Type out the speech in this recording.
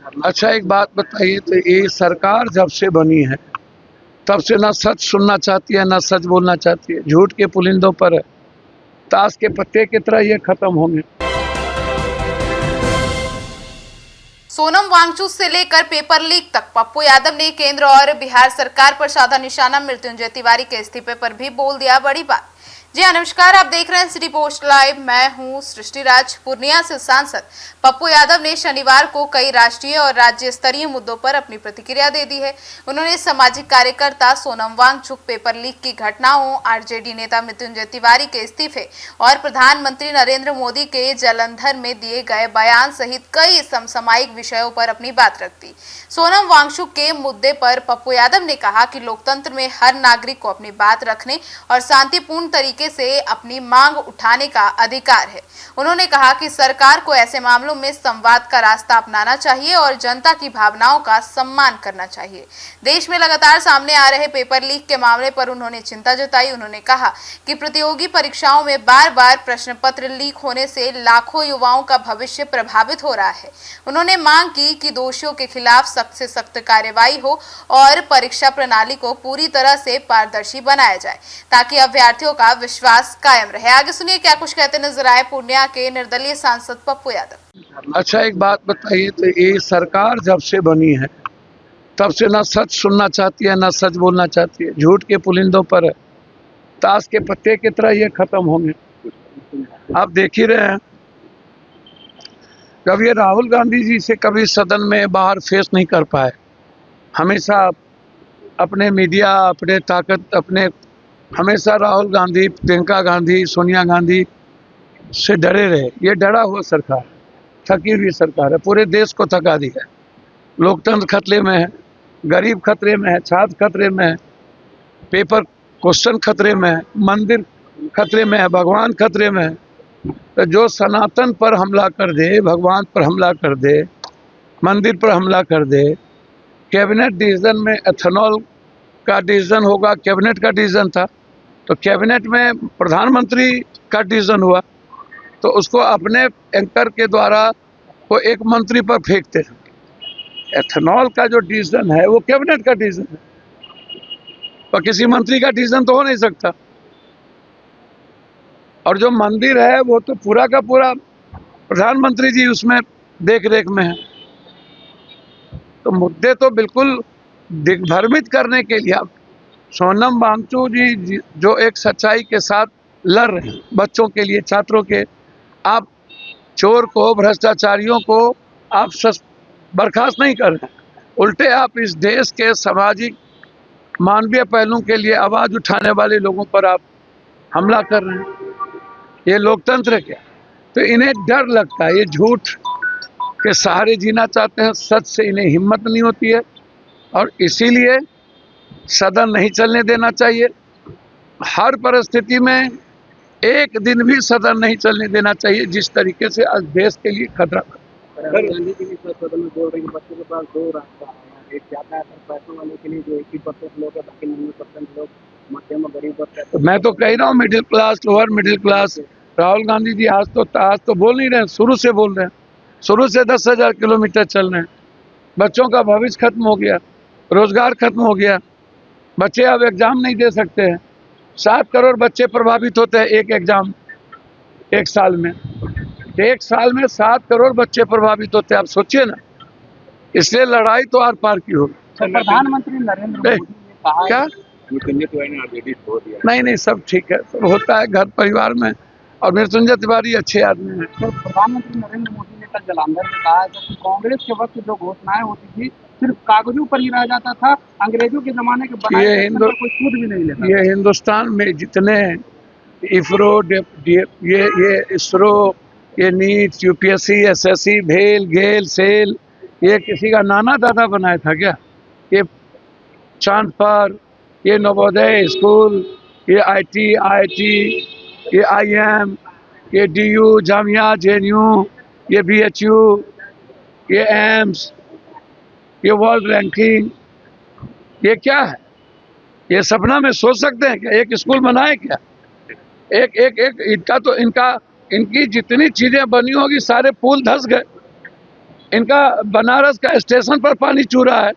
अच्छा, एक बात बताइए, तो ये सरकार जब से बनी है तब से ना सच सुनना चाहती है, ना सच बोलना चाहती है, झूठ के पुलिंदों पर है। ताश के पत्ते की तरह ये खत्म होंगे। सोनम वांगचुक से लेकर पेपर लीक तक पप्पू यादव ने केंद्र और बिहार सरकार पर साधा निशाना मृत्युंजय तिवारी के इस्तीफे पर भी बोल दिया बड़ी बात। जी हाँ, नमस्कार, आप देख रहे हैं सिटी पोस्ट लाइव। मैं हूँ सृष्टि राज। पूर्णिया से सांसद पप्पू यादव ने शनिवार को कई राष्ट्रीय और राज्य स्तरीय मुद्दों पर अपनी प्रतिक्रिया दे दी है। उन्होंने सामाजिक कार्यकर्ता सोनम वांगचुक, पेपर लीक की घटनाओं, आरजेडी नेता मृत्युंजय तिवारी के इस्तीफे और प्रधानमंत्री नरेंद्र मोदी के जलंधर में दिए गए बयान सहित कई समसामयिक विषयों पर अपनी बात रख दी। सोनम वांगचुक के मुद्दे पर पप्पू यादव ने कहा कि लोकतंत्र में हर नागरिक को अपनी बात रखने और शांतिपूर्ण तरीके से अपनी मांग उठाने का अधिकार है। उन्होंने कहा कि सरकार को ऐसे मामलों में संवाद का रास्ता अपनाना चाहिए और जनता की भावनाओं का सम्मान करना चाहिए। देश में लगातार सामने आ रहे पेपर लीक के मामले पर उन्होंने चिंता जताई। उन्होंने कहा कि प्रतियोगी परीक्षाओं में बार बार प्रश्न पत्र लीक होने से लाखों युवाओं का भविष्य प्रभावित हो रहा है। उन्होंने मांग की कि दोषियों के खिलाफ सख्त से सख्त कार्रवाई हो और परीक्षा प्रणाली को पूरी तरह से पारदर्शी बनाया जाए ताकि अभ्यर्थियों का विश्वास कायम रहे। आगे सुनिए क्या कुछ कहते नजर आए पूर्णिया के निर्दलीय सांसद पप्पू यादव। अच्छा, एक बात बताइए, तो ये सरकार जब से बनी है तब से ना सच सुनना चाहती है, ना सच बोलना चाहती है, झूठ के पुलिंदों पर है। ताश के पत्ते की तरह ये खत्म होंगे। आप देख ही रहे हैं, कभी ये राहुल गांधी जी से कभी सदन में बाहर फेस नहीं कर पाए। हमेशा अपने मीडिया, अपने ताकत, अपने हमेशा राहुल गांधी, प्रियंका गांधी, सोनिया गांधी से डरे रहे। ये डरा हुआ सरकार, थकी हुई सरकार है, पूरे देश को थका दिया है। लोकतंत्र खतरे में है, गरीब खतरे में है, छात्र खतरे में है, पेपर क्वेश्चन खतरे में है, मंदिर खतरे में है, भगवान खतरे में है। तो जो सनातन पर हमला कर दे, भगवान पर हमला कर दे, मंदिर पर हमला कर दे, कैबिनेट डिसीजन में एथेनॉल का डिसीजन होगा, कैबिनेट का डिसीजन था, तो कैबिनेट में प्रधानमंत्री का डिसीजन हुआ, तो उसको अपने एंकर के द्वारा वो एक मंत्री पर फेंकते हैं। एथेनॉल का जो डिसीजन है वो कैबिनेट का डिसीजन है, पर किसी मंत्री का डिसीजन तो हो नहीं सकता। और जो मंदिर है वो तो पूरा का पूरा प्रधानमंत्री जी उसमें देख रेख में है। तो मुद्दे तो बिल्कुल दिग्भ्रमित करने के लिए आप सोनम वांगचुक जी जो एक सच्चाई के साथ लड़ रहे हैं बच्चों के लिए, छात्रों के, आप चोर को, भ्रष्टाचारियों को आप बर्खास्त नहीं कर रहे हैं, उल्टे आप इस देश के सामाजिक मानवीय पहलुओं के लिए आवाज उठाने वाले लोगों पर आप हमला कर रहे हैं। ये लोकतंत्र क्या? तो इन्हें डर लगता है, ये झूठ के सहारे जीना चाहते हैं, सच से इन्हें हिम्मत नहीं होती है और इसीलिए सदन नहीं चलने देना चाहिए। हर परिस्थिति में एक दिन भी सदन नहीं चलने देना चाहिए, जिस तरीके से आज देश के लिए खतरा। गांधी जी सदन में बोल रहे हैं बच्चों के पास दो रास्ता है, एक ज्यादा है पैसों वाले के लिए जो 80% लोग है, बाकी 90% लोग मध्यम और गरीब वर्ग है। मैं तो कह रहा हूँ middle class, lower middle class. Rahul Gandhi ji आज तो बोल नहीं रहे हैं, शुरू से बोल रहे हैं, शुरू से 10,000 किलोमीटर चल रहे हैं। बच्चों का भविष्य खत्म हो गया, रोजगार खत्म हो गया, बच्चे अब एग्जाम नहीं दे सकते हैं। 7 करोड़ बच्चे प्रभावित होते हैं एक एग्जाम, एक साल में 7 करोड़ बच्चे प्रभावित होते हैं। आप सोचिए ना, इसलिए लड़ाई तो आर पार की होगी। प्रधानमंत्री नरेंद्र मोदी ने कहा क्या नहीं, सब ठीक है, सब होता है घर परिवार में। और मृत्युंजय तिवारी अच्छे आदमी हैं। तो प्रधानमंत्री नरेंद्र मोदी ने कल जलंधर में कहा कि कांग्रेस के वक्त जो घोषणाएं होती थी सिर्फ कागजों पर ही रह जाता था, अंग्रेजों के जमाने के बनाए कोई सूद भी नहीं लेता। ये हिंदुस्तान में जितने इसरो, ये नीट, यूपीएससी, एसएससी, भेल, गेल, सेल, ये किसी का नाना दादा बनाया था क्या? ये चांद पर, ये नवोदय स्कूल, ये आईआईटी, ये आईएम, ये डीयू, जामिया, जेएनयू, ये बीएचयू, ये एम्स, ये वर्ल्ड रैंकिंग, ये क्या है? ये सपना में सोच सकते हैं क्या एक स्कूल बनाए क्या? एक इनकी जितनी चीजें बनी होगी सारे पुल धंस गए। इनका बनारस का स्टेशन पर पानी चू रहा है।